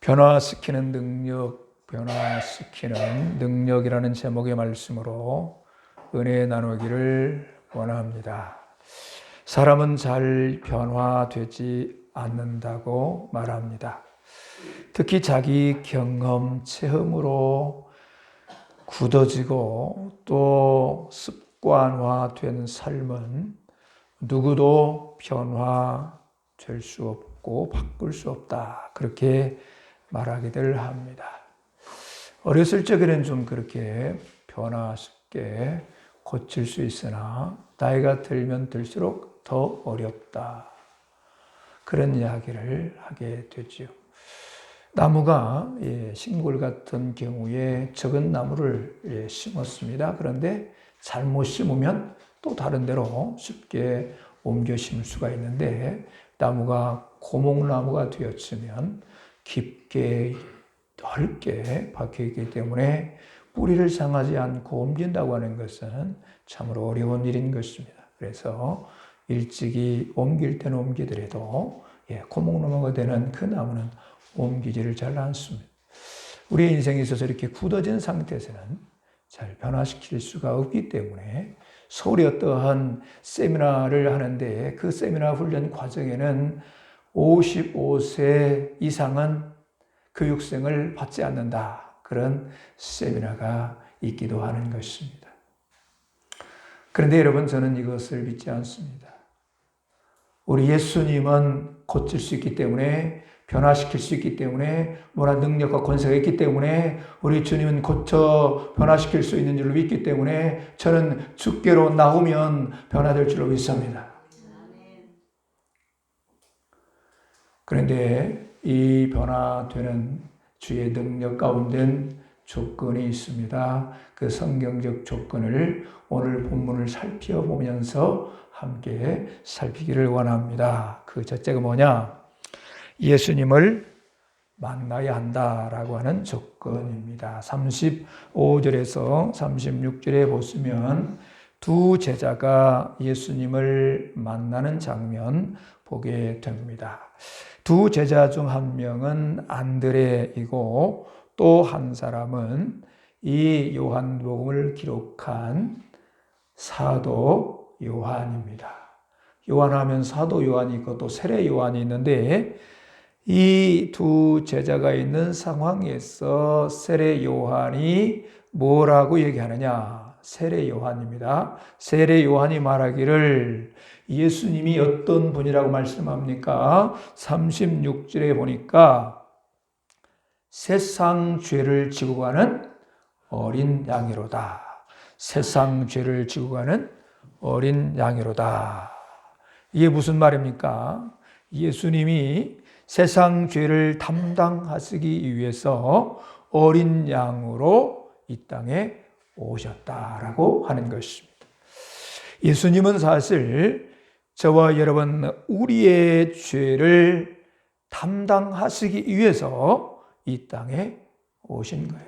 변화시키는 능력, 변화시키는 능력이라는 제목의 말씀으로 은혜 나누기를 원합니다. 사람은 잘 변화되지 않는다고 말합니다. 특히 자기 경험, 체험으로 굳어지고 또 습관화된 삶은 누구도 변화될 수 없고 바꿀 수 없다. 그렇게 말하기들 합니다. 어렸을 적에는 좀 그렇게 변화쉽게 고칠 수 있으나 나이가 들면 들수록 더 어렵다. 그런 이야기를 하게 되죠. 나무가 식물 같은 경우에 적은 나무를 심었습니다. 그런데 잘못 심으면 또 다른 데로 쉽게 옮겨 심을 수가 있는데 나무가 고목나무가 되었으면 깊게 넓게 박혀있기 때문에 뿌리를 상하지 않고 옮긴다고 하는 것은 참으로 어려운 일인 것입니다. 그래서 일찍이 옮길 때는 옮기더라도 고목나무가 되는 그 나무는 옮기지를 잘 않습니다. 우리의 인생에 있어서 이렇게 굳어진 상태에서는 잘 변화시킬 수가 없기 때문에 서울에 어떠한 세미나를 하는데 그 세미나 훈련 과정에는 55세 이상은 교육생을 받지 않는다. 그런 세미나가 있기도 하는 것입니다. 그런데 여러분, 저는 이것을 믿지 않습니다. 우리 예수님은 고칠 수 있기 때문에, 변화시킬 수 있기 때문에, 무한 능력과 권세가 있기 때문에, 우리 주님은 고쳐 변화시킬 수 있는 줄로 믿기 때문에 저는 주께로 나오면 변화될 줄로 믿습니다. 그런데 이 변화되는 주의 능력 가운데는 조건이 있습니다. 그 성경적 조건을 오늘 본문을 살펴보면서 함께 살피기를 원합니다. 그 첫째가 뭐냐? 예수님을 만나야 한다라고 하는 조건입니다. 35절에서 36절에 보시면 두 제자가 예수님을 만나는 장면 보게 됩니다. 두 제자 중 한 명은 안드레이고 또 한 사람은 이 요한복음을 기록한 사도 요한입니다. 요한하면 사도 요한이 있고 또 세례 요한이 있는데 이 두 제자가 있는 상황에서 세례 요한이 뭐라고 얘기하느냐? 세례 요한입니다. 세례 요한이 말하기를 예수님이 어떤 분이라고 말씀합니까? 36절에 보니까 세상 죄를 지고 가는 어린 양이로다. 세상 죄를 지고 가는 어린 양이로다. 이게 무슨 말입니까? 예수님이 세상 죄를 담당하시기 위해서 어린 양으로 이 땅에 오셨다라고 하는 것입니다. 예수님은 사실 저와 여러분 우리의 죄를 담당하시기 위해서 이 땅에 오신 거예요.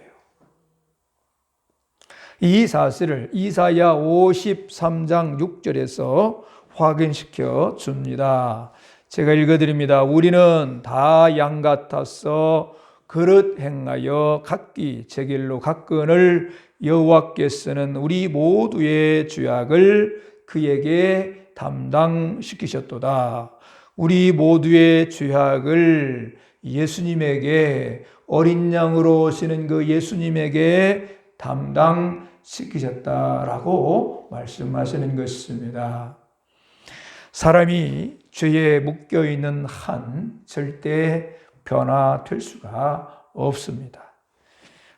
이 사실을 이사야 53장 6절에서 확인시켜 줍니다. 제가 읽어드립니다. 우리는 다 양 같아서 그릇 행하여 각기 제 길로 갔거늘 여호와께서는 우리 모두의 죄악을 그에게 담당시키셨도다. 우리 모두의 죄악을 예수님에게, 어린 양으로 오시는 그 예수님에게 담당시키셨다라고 말씀하시는 것입니다. 사람이 죄에 묶여있는 한 절대 변화될 수가 없습니다.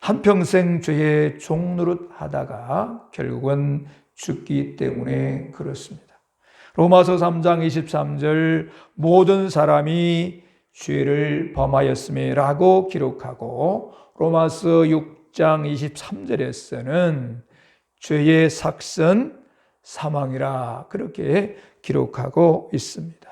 한평생 죄의 종노릇 하다가 결국은 죽기 때문에 그렇습니다. 로마서 3장 23절 모든 사람이 죄를 범하였음이라고 기록하고 로마서 6장 23절에서는 죄의 삭은 사망이라 그렇게 기록하고 있습니다.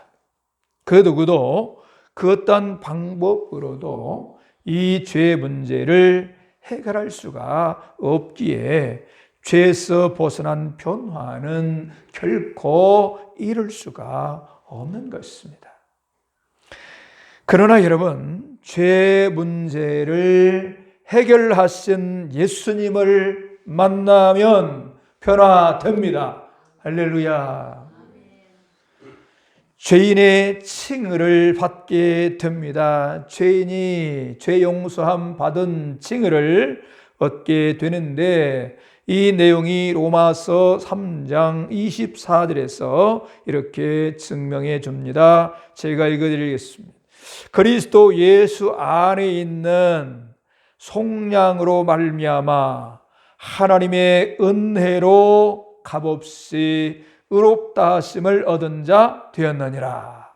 그 누구도 그 어떤 방법으로도 이 죄 문제를 해결할 수가 없기에 죄에서 벗어난 변화는 결코 이룰 수가 없는 것입니다. 그러나 여러분, 죄 문제를 해결하신 예수님을 만나면 변화됩니다. 할렐루야. 죄인의 칭의를 받게 됩니다. 죄인이 죄 용서함 받은 칭의를 얻게 되는데, 이 내용이 로마서 3장 24절에서 이렇게 증명해 줍니다. 제가 읽어드리겠습니다. 그리스도 예수 안에 있는 속량으로 말미암아 하나님의 은혜로 값없이 의롭다 하심을 얻은 자 되었느니라.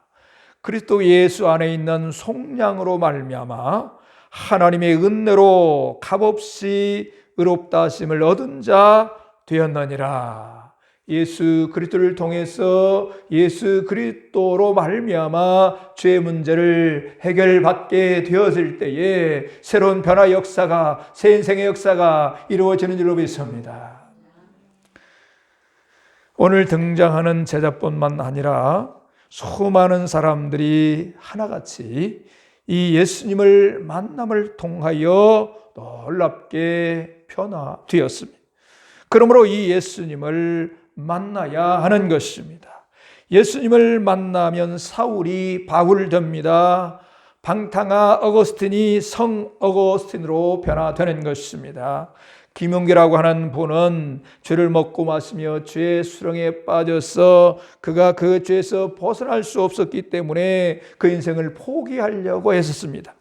그리스도 예수 안에 있는 속량으로 말미암아 하나님의 은혜로 값없이 의롭다 하심을 얻은 자 되었느니라. 예수 그리스도를 통해서 예수 그리스도로 말미암아 죄 문제를 해결받게 되었을 때에 새로운 변화 역사가, 새 인생의 역사가 이루어지는 줄로 믿습니다. 오늘 등장하는 제자뿐만 아니라 수많은 사람들이 하나같이 이 예수님을 만남을 통하여 놀랍게 변화되었습니다. 그러므로 이 예수님을 만나야 하는 것입니다. 예수님을 만나면 사울이 바울 됩니다. 방탕아 어거스틴이 성 어거스틴으로 변화되는 것입니다. 김용기라고 하는 분은 죄를 먹고 마시며 죄의 수렁에 빠져서 그가 그 죄에서 벗어날 수 없었기 때문에 그 인생을 포기하려고 했었습니다.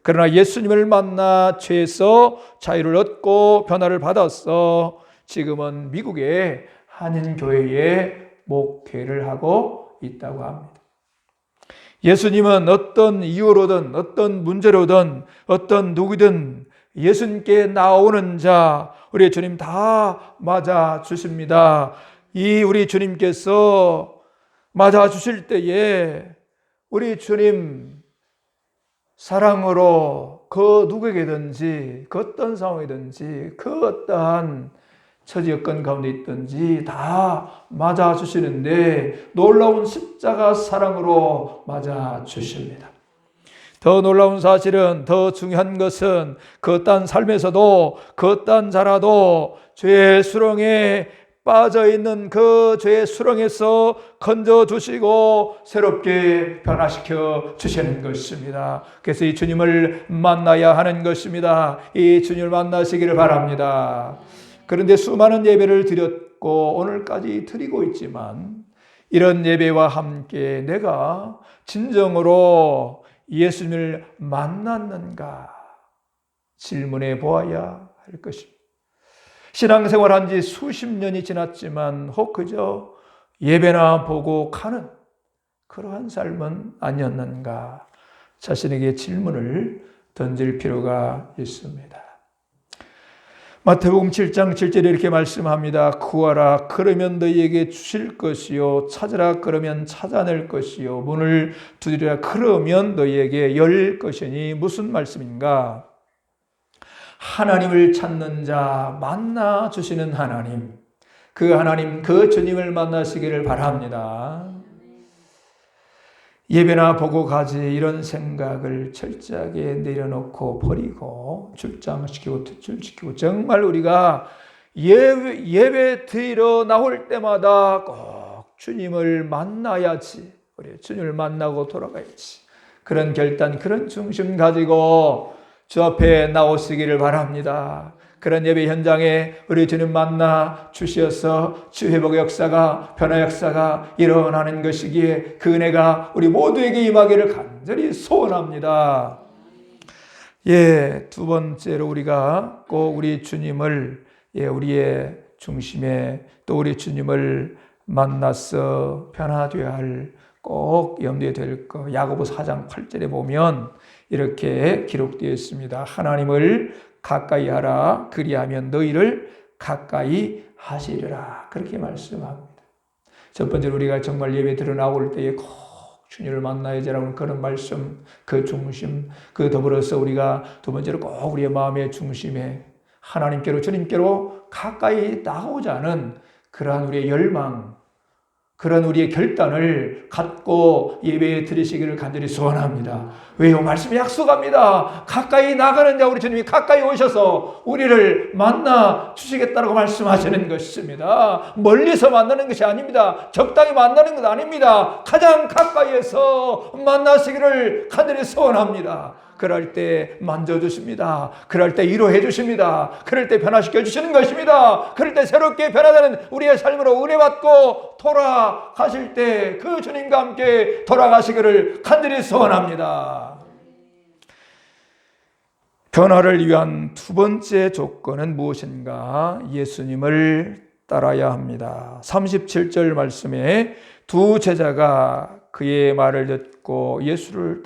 그러나 예수님을 만나 죄에서 자유를 얻고 변화를 받아서 지금은 미국의 한인교회에 목회를 하고 있다고 합니다. 예수님은 어떤 이유로든 어떤 문제로든 어떤 누구든 예수님께 나오는 자 우리 주님 다 맞아 주십니다. 이 우리 주님께서 맞아 주실 때에 우리 주님 사랑으로 그 누구에게든지 그 어떤 상황이든지 그 어떠한 처지 여건 가운데 있든지 다 맞아 주시는데 놀라운 십자가 사랑으로 맞아 주십니다. 더 놀라운 사실은, 더 중요한 것은 그 어떤 삶에서도 그 어떤 자라도 죄의 수렁에 빠져있는 그 죄의 수렁에서 건져주시고 새롭게 변화시켜 주시는 것입니다. 그래서 이 주님을 만나야 하는 것입니다. 이 주님을 만나시기를 바랍니다. 그런데 수많은 예배를 드렸고 오늘까지 드리고 있지만 이런 예배와 함께 내가 진정으로 예수님을 만났는가 질문해 보아야 할 것입니다. 신앙생활한 지 수십 년이 지났지만 혹 그저 예배나 보고 가는 그러한 삶은 아니었는가 자신에게 질문을 던질 필요가 있습니다. 마태복음 7장 7절에 이렇게 말씀합니다. 구하라 그러면 너희에게 주실 것이요 찾으라 그러면 찾아낼 것이요 문을 두드리라 그러면 너희에게 열 것이니 무슨 말씀인가? 하나님을 찾는 자 만나 주시는 하나님, 그 하나님 그 주님을 만나시기를 바랍니다. 예배나 보고 가지 이런 생각을 철저하게 내려놓고 버리고 출장시키고 퇴출시키고 정말 우리가 예배 드리러 나올 때마다 꼭 주님을 만나야지, 우리 주님을 만나고 돌아가야지, 그런 결단, 그런 중심 가지고 주 앞에 나오시기를 바랍니다. 그런 예배 현장에 우리 주님 만나 주셔서 주 회복의 역사가, 변화 역사가 일어나는 것이기에 그 은혜가 우리 모두에게 임하기를 간절히 소원합니다. 두 번째로 우리가 꼭 우리 주님을 우리의 중심에 또 우리 주님을 만나서 변화되어야 할 꼭 염두에 될 것, 야고보서 4장 8절에 보면 이렇게 기록되어 있습니다. 하나님을 가까이 하라 그리하면 너희를 가까이 하시리라, 그렇게 말씀합니다. 첫 번째로 우리가 정말 예배 들어 나올 때에 꼭 주님을 만나야지라는 그런 말씀, 그 중심, 그 더불어서 우리가 두 번째로 꼭 우리의 마음의 중심에 하나님께로, 주님께로 가까이 나오자는 그러한 우리의 열망, 그런 우리의 결단을 갖고 예배에 드리시기를 간절히 소원합니다. 왜요? 말씀이 약속합니다. 가까이 나가는 자 우리 주님이 가까이 오셔서 우리를 만나 주시겠다고 말씀하시는 것입니다. 멀리서 만나는 것이 아닙니다. 적당히 만나는 것 아닙니다. 가장 가까이에서 만나시기를 간절히 소원합니다. 그럴 때 만져주십니다. 그럴 때 위로해 주십니다. 그럴 때 변화시켜 주시는 것입니다. 그럴 때 새롭게 변화되는 우리의 삶으로 은혜받고 돌아가실 때 그 주님과 함께 돌아가시기를 간절히 소원합니다. 변화를 위한 두 번째 조건은 무엇인가? 예수님을 따라야 합니다. 37절 말씀에 두 제자가 그의 말을 듣고 예수를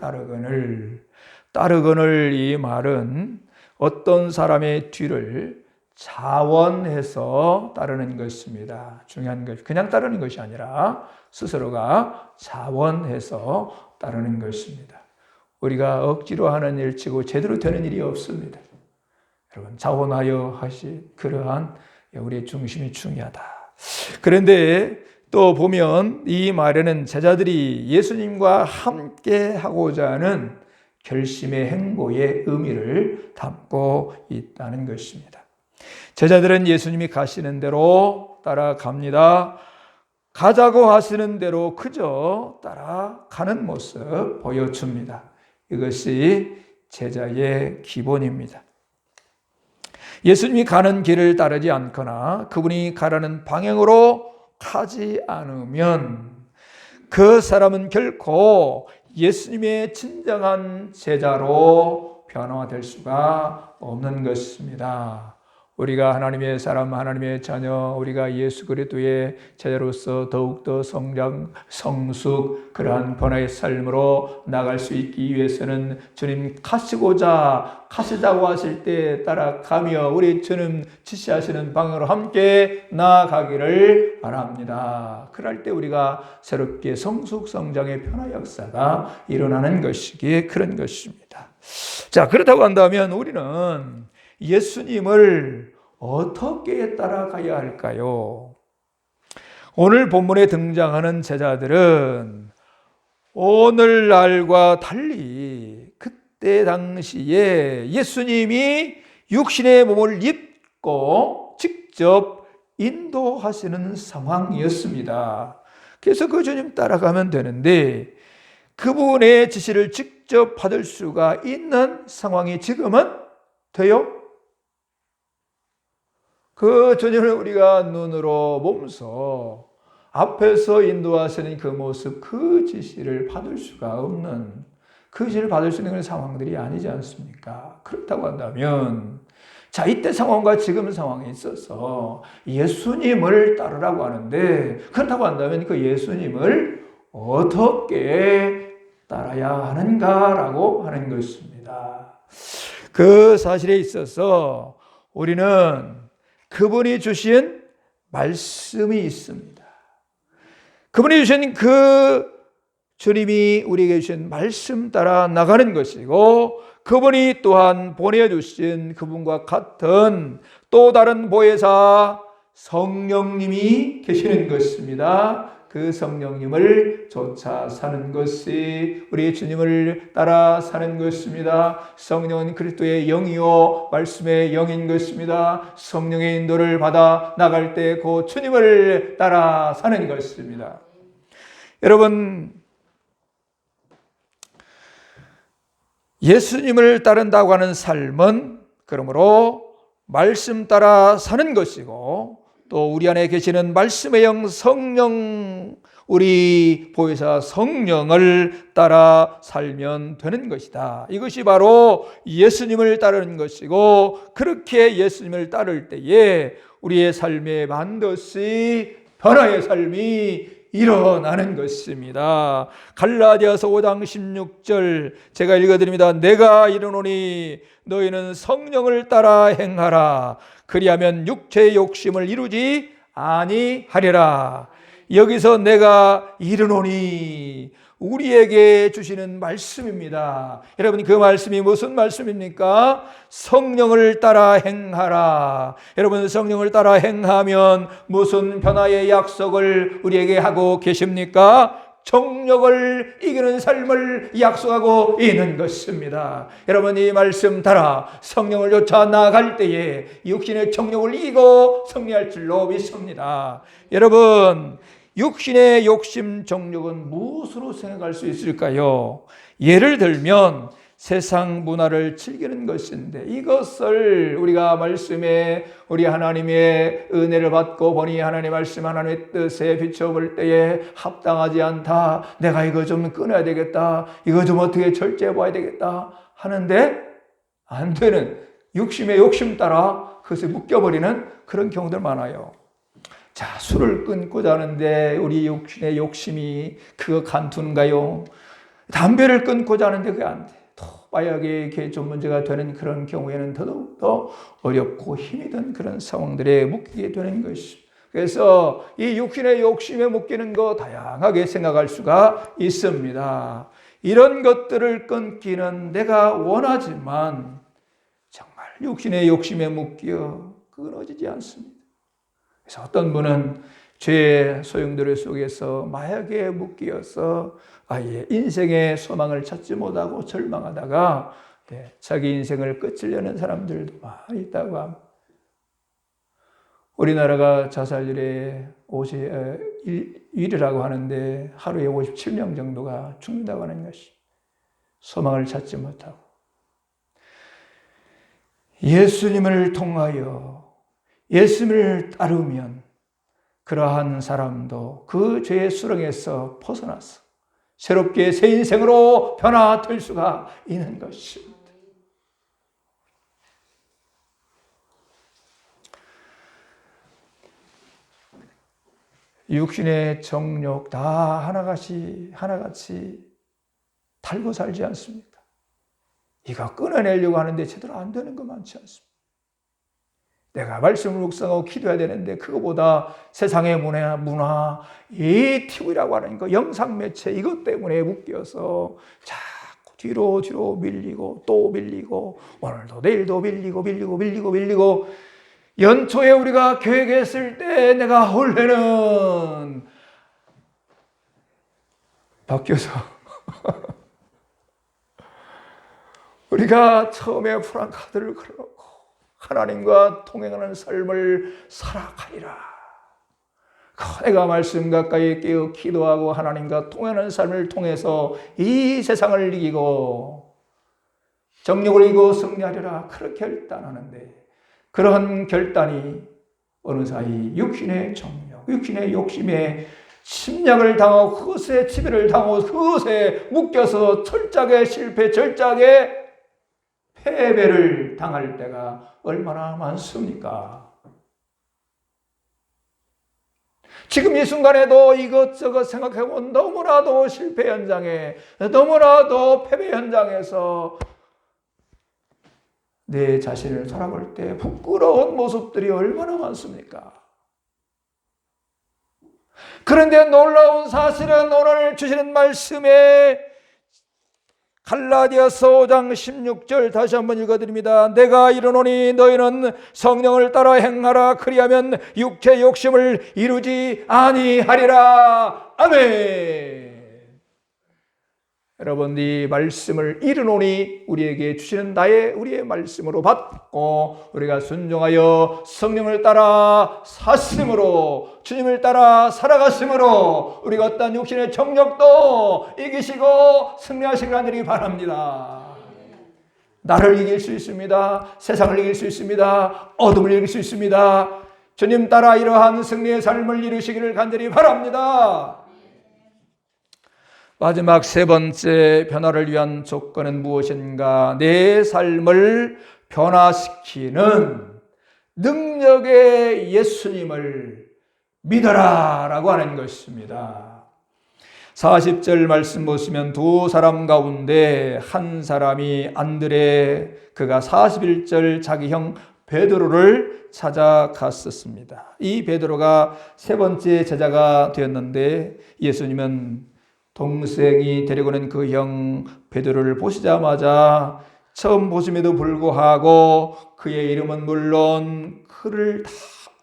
따르거늘 이 말은 어떤 사람의 뒤를 자원해서 따르는 것입니다. 중요한 것, 그냥 따르는 것이 아니라 스스로가 자원해서 따르는 것입니다. 우리가 억지로 하는 일치고 제대로 되는 일이 없습니다. 여러분, 자원하여 하시 그러한 우리의 중심이 중요하다. 그런데 또 보면 이 말에는 제자들이 예수님과 함께 하고자 하는 결심의 행보의 의미를 담고 있다는 것입니다. 제자들은 예수님이 가시는 대로 따라갑니다. 가자고 하시는 대로 그저 따라가는 모습 보여줍니다. 이것이 제자의 기본입니다. 예수님이 가는 길을 따르지 않거나 그분이 가라는 방향으로 가지 않으면 그 사람은 결코 예수님의 진정한 제자로 변화될 수가 없는 것입니다. 우리가 하나님의 사람, 하나님의 자녀, 우리가 예수 그리스도의 제자로서 더욱더 성장, 성숙, 그러한 변화의 삶으로 나갈 수 있기 위해서는 주님 가시자고 하실 때 따라가며 우리 주님 지시하시는 방향으로 함께 나아가기를 바랍니다. 그럴 때 우리가 새롭게 성숙, 성장의 변화 역사가 일어나는 것이기에 그런 것입니다. 자, 그렇다고 한다면 우리는 예수님을 어떻게 따라가야 할까요? 오늘 본문에 등장하는 제자들은 오늘날과 달리 그때 당시에 예수님이 육신의 몸을 입고 직접 인도하시는 상황이었습니다. 그래서 그 주님 따라가면 되는데 그분의 지시를 직접 받을 수가 있는 상황이 지금은 돼요? 그 주님을 우리가 눈으로 보면서 앞에서 인도하시는 그 모습, 그 지시를 받을 수가 없는, 그 지시를 받을 수 있는 그런 상황들이 아니지 않습니까? 그렇다고 한다면 자, 이때 상황과 지금 상황에 있어서 예수님을 따르라고 하는데 그렇다고 한다면 그 예수님을 어떻게 따라야 하는가라고 하는 것입니다. 그 사실에 있어서 우리는 그분이 주신 말씀이 있습니다. 그분이 주신 그 주님이 우리에게 주신 말씀 따라 나가는 것이고 그분이 또한 보내주신 그분과 같은 또 다른 보혜사 성령님이 계시는 것입니다. 그 성령님을 쫓아 사는 것이 우리 주님을 따라 사는 것입니다. 성령은 그리스도의 영이요 말씀의 영인 것입니다. 성령의 인도를 받아 나갈 때 그 주님을 따라 사는 것입니다. 여러분, 예수님을 따른다고 하는 삶은 그러므로 말씀 따라 사는 것이고 또 우리 안에 계시는 말씀의 영 성령, 우리 보혜사 성령을 따라 살면 되는 것이다. 이것이 바로 예수님을 따르는 것이고 그렇게 예수님을 따를 때에 우리의 삶에 반드시 변화의 삶이 일어나는 것입니다. 갈라디아서 5장 16절 제가 읽어드립니다. 내가 이르노니 너희는 성령을 따라 행하라. 그리하면 육체의 욕심을 이루지 아니하리라. 여기서 내가 이르노니 우리에게 주시는 말씀입니다. 여러분, 그 말씀이 무슨 말씀입니까? 성령을 따라 행하라. 여러분, 성령을 따라 행하면 무슨 변화의 약속을 우리에게 하고 계십니까? 정욕을 이기는 삶을 약속하고 있는 것입니다. 여러분, 이 말씀 따라 성령을 쫓아 나아갈 때에 육신의 정욕을 이기고 승리할 줄로 믿습니다. 여러분, 육신의 욕심, 정욕은 무엇으로 생각할 수 있을까요? 예를 들면 세상 문화를 즐기는 것인데, 이것을 우리가 말씀에 우리 하나님의 은혜를 받고 보니 하나님의 말씀, 하나님의 뜻에 비춰볼 때에 합당하지 않다, 내가 이거 좀 끊어야 되겠다, 이거 좀 어떻게 절제해 봐야 되겠다 하는데 안 되는 육심의 욕심 따라 그것에 묶여버리는 그런 경우들 많아요. 자, 술을 끊고자 하는데 우리 육신의 욕심이 그거 간투인가요? 담배를 끊고자 하는데 그게 안 돼. 또 마약에 좀 문제가 되는 그런 경우에는 더더욱 어렵고 힘이 든 그런 상황들에 묶이게 되는 것입니다. 그래서 이 육신의 욕심에 묶이는 거 다양하게 생각할 수가 있습니다. 이런 것들을 끊기는 내가 원하지만 정말 육신의 욕심에 묶여 끊어지지 않습니다. 그래서 어떤 분은 죄의 소용돌이 속에서 마약에 묶여서 아예 인생의 소망을 찾지 못하고 절망하다가 자기 인생을 끝이려는 사람들도 많이 있다고 합니다. 우리나라가 자살률의 1위라고 하는데 하루에 57명 정도가 죽는다고 하는 것이, 소망을 찾지 못하고 예수님을 통하여 예수님을 따르면 그러한 사람도 그 죄의 수렁에서 벗어나서 새롭게 새 인생으로 변화될 수가 있는 것입니다. 육신의 정욕 다 하나같이 달고 살지 않습니다. 이거 끊어내려고 하는데 제대로 안 되는 거 많지 않습니다. 내가 말씀을 묵상하고 기도해야 되는데 그거보다 세상의 문화, 이 TV라고 하는 거, 영상 매체 이것 때문에 묶여서 자꾸 뒤로 밀리고 또 밀리고 오늘도 내일도 밀리고 연초에 우리가 계획했을 때 내가 원래는 바뀌어서 우리가 처음에 프랑카드를 걸어놓고 하나님과 동행하는 삶을 살아가리라. 내가 말씀 가까이 깨어 기도하고 하나님과 동행하는 삶을 통해서 이 세상을 이기고 정욕을 이기고 승리하리라. 그렇게 결단하는데 그런 결단이 어느 사이 육신의 정욕, 육신의 욕심에 침략을 당하고 그것에 지배를 당하고 그것에 묶여서 철저하게 실패, 절작에 패배를 당할 때가 얼마나 많습니까? 지금 이 순간에도 이것저것 생각해보고 너무나도 실패 현장에, 너무나도 패배 현장에서 내 자신을 돌아볼 때 부끄러운 모습들이 얼마나 많습니까? 그런데 놀라운 사실은 오늘 주시는 말씀에 갈라디아서 5장 16절 다시 한번 읽어드립니다. 내가 이르노니 너희는 성령을 따라 행하라. 그리하면 육체의 욕심을 이루지 아니하리라. 아멘. 여러분, 이 말씀을 이르노니 우리에게 주시는 우리의 말씀으로 받고 우리가 순종하여 성령을 따라 샀으므로, 주님을 따라 살아갔으므로 우리가 어떤 육신의 정욕도 이기시고 승리하시길 하느니 바랍니다. 나를 이길 수 있습니다. 세상을 이길 수 있습니다. 어둠을 이길 수 있습니다. 주님 따라 이러한 승리의 삶을 이루시기를 간절히 바랍니다. 마지막 세 번째 변화를 위한 조건은 무엇인가? 내 삶을 변화시키는 능력의 예수님을 믿어라 라고 하는 것입니다. 40절 말씀 보시면 두 사람 가운데 한 사람이 안드레, 그가 41절 자기 형 베드로를 찾아갔었습니다. 이 베드로가 세 번째 제자가 되었는데 예수님은 동생이 데리고는 그 형 베드로를 보시자마자 처음 보심에도 불구하고 그의 이름은 물론 그를 다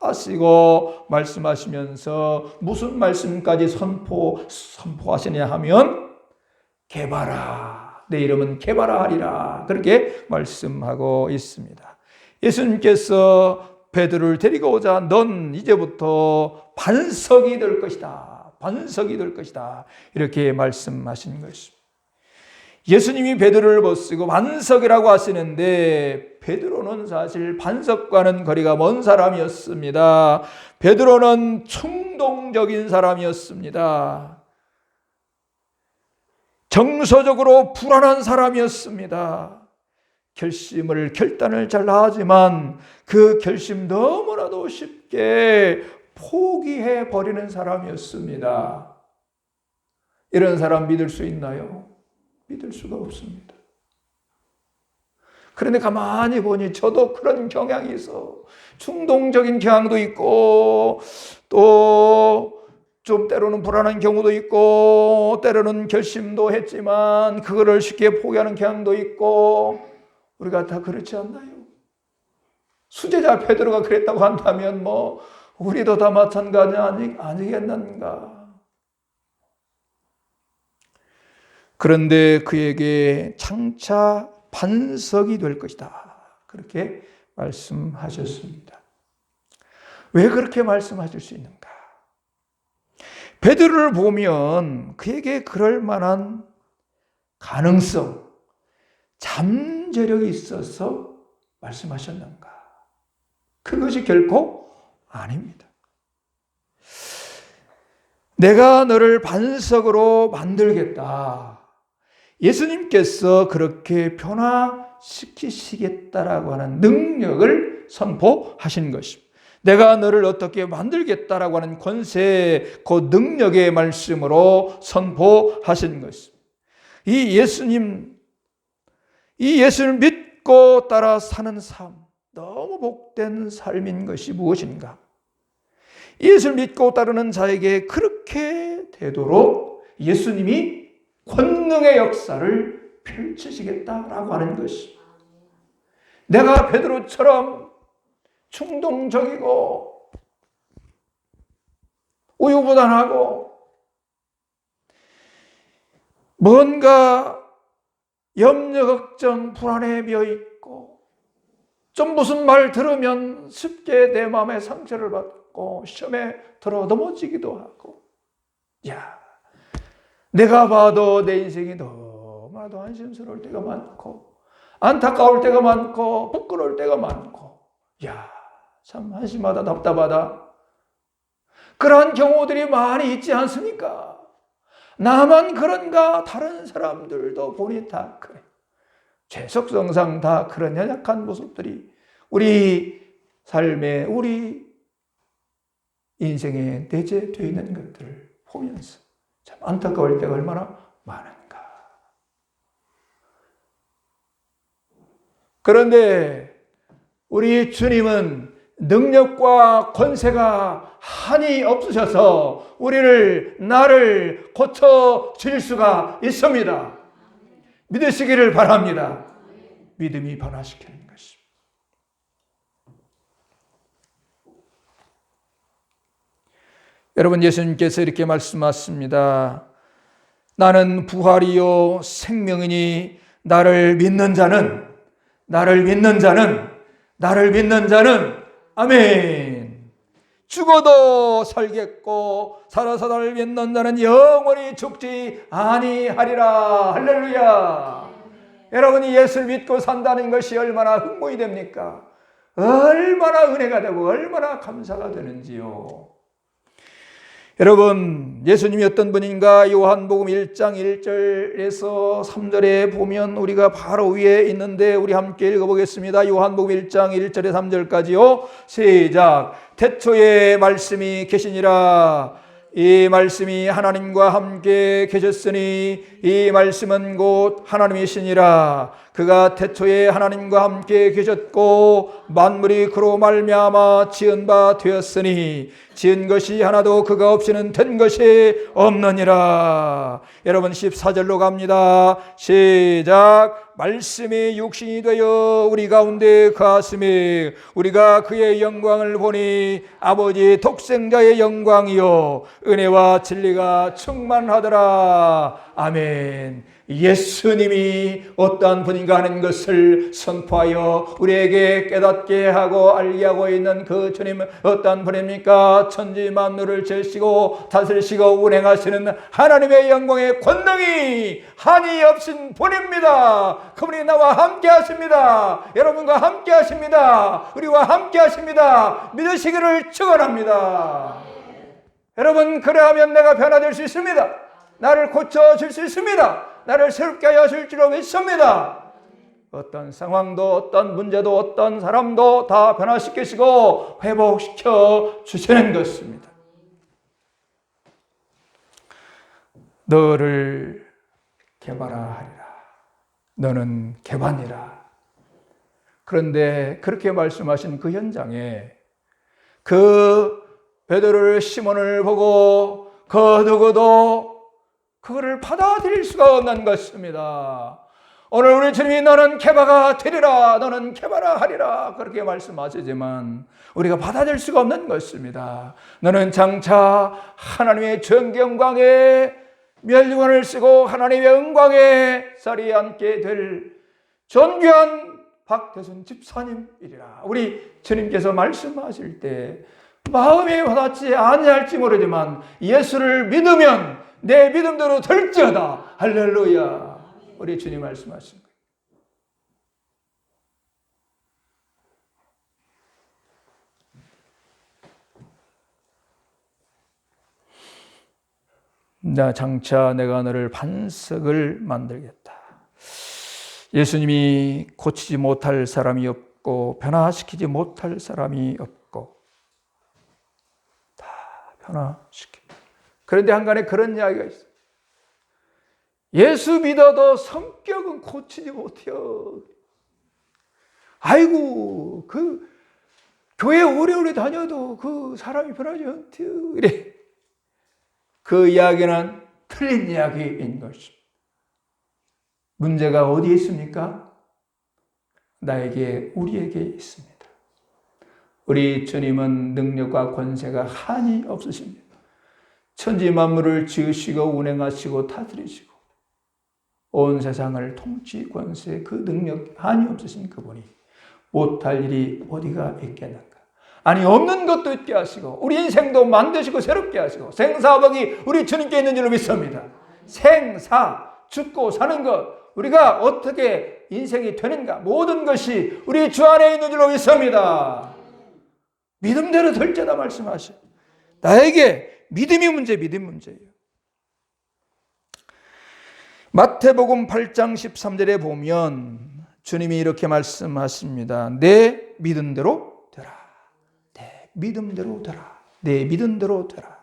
아시고 말씀하시면서 무슨 말씀까지 선포하시냐 하면 게바라, 내 이름은 게바라 하리라, 그렇게 말씀하고 있습니다. 예수님께서 베드로를 데리고 오자 넌 이제부터 반석이 될 것이다, 반석이 될 것이다, 이렇게 말씀하신 것입니다. 예수님이 베드로를 보시고 반석이라고 하시는데 베드로는 사실 반석과는 거리가 먼 사람이었습니다. 베드로는 충동적인 사람이었습니다. 정서적으로 불안한 사람이었습니다. 결단을 잘 하지만 그 결심 너무나도 쉽게 포기해 버리는 사람이었습니다. 이런 사람 믿을 수 있나요? 믿을 수가 없습니다. 그런데 가만히 보니 저도 그런 경향이 있어. 충동적인 경향도 있고 또 좀 때로는 불안한 경우도 있고 때로는 결심도 했지만 그거를 쉽게 포기하는 경향도 있고 우리가 다 그렇지 않나요? 수제자 베드로가 그랬다고 한다면 뭐 우리도 다 마찬가지 아니겠는가? 그런데 그에게 장차 반석이 될 것이다, 그렇게 말씀하셨습니다. 왜 그렇게 말씀하실 수 있는가? 베드로를 보면 그에게 그럴 만한 가능성, 잠재력이 있어서 말씀하셨는가? 그것이 결코 아닙니다. 내가 너를 반석으로 만들겠다. 예수님께서 그렇게 변화시키시겠다라고 하는 능력을 선포하신 것입니다. 내가 너를 어떻게 만들겠다라고 하는 권세, 그 능력의 말씀으로 선포하신 것입니다. 이 예수님을 믿고 따라 사는 삶, 너무 복된 삶인 것이 무엇인가? 예수를 믿고 따르는 자에게 그렇게 되도록 예수님이 권능의 역사를 펼치시겠다라고 하는 것이, 내가 베드로처럼 충동적이고 우유부단하고 뭔가 염려, 걱정, 불안에 비어있고 좀 무슨 말 들으면 쉽게 내 마음에 상처를 받고 시험에 들어 넘어지기도 하고, 내가 봐도 내 인생이 너무나도 안심스러울 때가 많고 안타까울 때가 많고 부끄러울 때가 많고, 참 한심하다, 답답하다, 그러한 경우들이 많이 있지 않습니까? 나만 그런가? 다른 사람들도 보니 다 그래. 죄 속성상 다 그런 연약한 모습들이 우리 삶에, 우리 인생에 내재되어 있는 것들을 보면서 참 안타까울 때가 얼마나 많은가. 그런데 우리 주님은 능력과 권세가 한이 없으셔서 나를 고쳐줄 수가 있습니다. 믿으시기를 바랍니다. 믿음이 변화시키는 것입니다. 여러분, 예수님께서 이렇게 말씀하십니다. 나는 부활이요 생명이니 나를 믿는 자는 아멘. 죽어도 살겠고 살아서 나를 믿는 자는 영원히 죽지 아니하리라. 할렐루야. 여러분이 예수를 믿고 산다는 것이 얼마나 흥분이 됩니까? 얼마나 은혜가 되고 얼마나 감사가 되는지요. 여러분, 예수님이 어떤 분인가? 요한복음 1장 1절에서 3절에 보면 우리가 바로 위에 있는데 우리 함께 읽어보겠습니다. 요한복음 1장 1절에 3절까지요. 시작. 태초에 말씀이 계시니라. 이 말씀이 하나님과 함께 계셨으니 이 말씀은 곧 하나님이시니라. 그가 태초에 하나님과 함께 계셨고 만물이 그로 말미암아 지은 바 되었으니 지은 것이 하나도 그가 없이는 된 것이 없느니라. 여러분 14절로 갑니다. 시작. 말씀이 육신이 되어 우리 가운데 거하시며 우리가 그의 영광을 보니 아버지 독생자의 영광이요 은혜와 진리가 충만하더라. 아멘. 예수님이 어떠한 분인가 하는 것을 선포하여 우리에게 깨닫게 하고 알게 하고 있는 그 주님은 어떠한 분입니까? 천지 만물을 지으시고 다스리시고 운행하시는 하나님의 영광의 권능이 한이 없인 분입니다. 그분이 나와 함께 하십니다. 여러분과 함께 하십니다. 우리와 함께 하십니다. 믿으시기를 축원합니다. 여러분, 그래야면 내가 변화될 수 있습니다. 나를 고쳐줄 수 있습니다. 나를 새롭게 하여 줄 줄로 믿습니다. 어떤 상황도 어떤 문제도 어떤 사람도 다 변화시키시고 회복시켜 주시는 것입니다. 너를 개발하리라. 너는 개반이라. 그런데 그렇게 말씀하신 그 현장에 그 베드로를 시몬을 보고 그 누구도 그거를 받아들일 수가 없는 것입니다. 오늘 우리 주님이 너는 개바가 되리라, 너는 개바라 하리라 그렇게 말씀하시지만 우리가 받아들일 수가 없는 것입니다. 너는 장차 하나님의 정경광에 멸류관을 쓰고 하나님의 영광에 자리에 앉게 될 존귀한 박대순 집사님이리라. 우리 주님께서 말씀하실 때 마음에 와닿지 아니할지 모르지만 예수를 믿으면 내 믿음대로 될지어다. 할렐루야. 우리 주님 말씀하신 거예요. 장차 내가 너를 반석을 만들겠다. 예수님이 고치지 못할 사람이 없고 변화시키지 못할 사람이 없고 다 변화시킵니다. 그런데 한간에 그런 이야기가 있어요. 예수 믿어도 성격은 고치지 못해요. 아이고, 그 교회 오래오래 다녀도 그 사람이 변하지 않대요. 이래. 그 이야기는 틀린 이야기인 것입니다. 문제가 어디에 있습니까? 나에게, 우리에게 있습니다. 우리 주님은 능력과 권세가 한이 없으십니다. 천지 만물을 지으시고 운행하시고 다스리시고 온 세상을 통치 권세 그 능력 한이 없으신 그분이 못할 일이 어디가 있겠는가? 아니 없는 것도 있게 하시고 우리 인생도 만드시고 새롭게 하시고 생사복이 우리 주님께 있는 줄로 믿습니다. 생사 죽고 사는 것 우리가 어떻게 인생이 되는가 모든 것이 우리 주 안에 있는 줄로 믿습니다. 믿음대로 될지다 말씀하셔. 나에게 믿음이 믿음 문제예요. 마태복음 8장 13절에 보면 주님이 이렇게 말씀하십니다. 내 믿음대로 되라. 내 믿음대로 되라. 내 믿음대로 되라.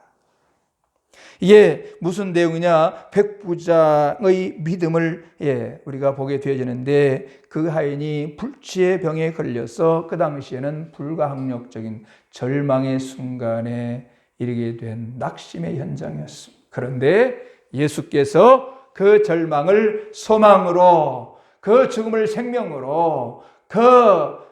이게 무슨 내용이냐? 백부장의 믿음을 우리가 보게 되어지는데 그 하인이 불치의 병에 걸려서 그 당시에는 불가항력적인 절망의 순간에 이르게 된 낙심의 현장이었습니다. 그런데 예수께서 그 절망을 소망으로, 그 죽음을 생명으로, 그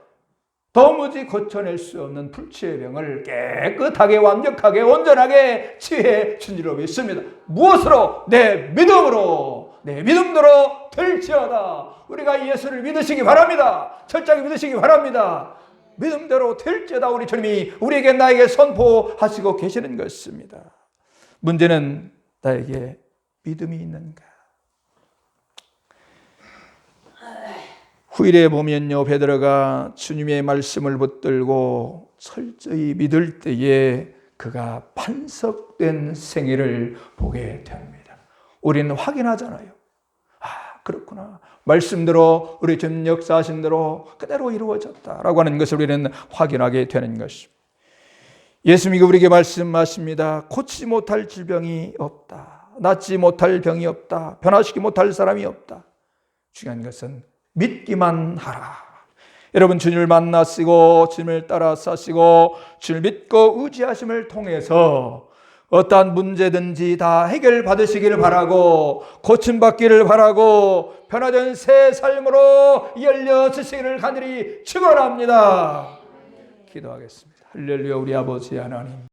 도무지 고쳐낼 수 없는 불치의 병을 깨끗하게 완벽하게 온전하게 치유해 준 줄로 믿습니다. 무엇으로? 내 믿음으로, 내 믿음대로 될지어다. 우리가 예수를 믿으시기 바랍니다. 철저하게 믿으시기 바랍니다. 믿음대로 될지어다. 우리 주님이 우리에게 나에게 선포하시고 계시는 것입니다. 문제는 나에게 믿음이 있는가? 후일에 보면요, 베드로가 주님의 말씀을 붙들고 철저히 믿을 때에 그가 반석된 생애를 보게 됩니다. 우리는 확인하잖아요. 아, 그렇구나. 말씀대로 우리 주님 역사하신 대로 그대로 이루어졌다라고 하는 것을 우리는 확인하게 되는 것입니다. 예수님이 우리에게 말씀하십니다. 고치지 못할 질병이 없다. 낫지 못할 병이 없다. 변화시키지 못할 사람이 없다. 중요한 것은 믿기만 하라. 여러분, 주님을 만나시고 주님을 따라 사시고 주님을 믿고 의지하심을 통해서 어떠한 문제든지 다 해결받으시기를 바라고 고침받기를 바라고 변화된 새 삶으로 열려지시기를 간절히 축원합니다. 기도하겠습니다. 할렐루야. 우리 아버지 하나님,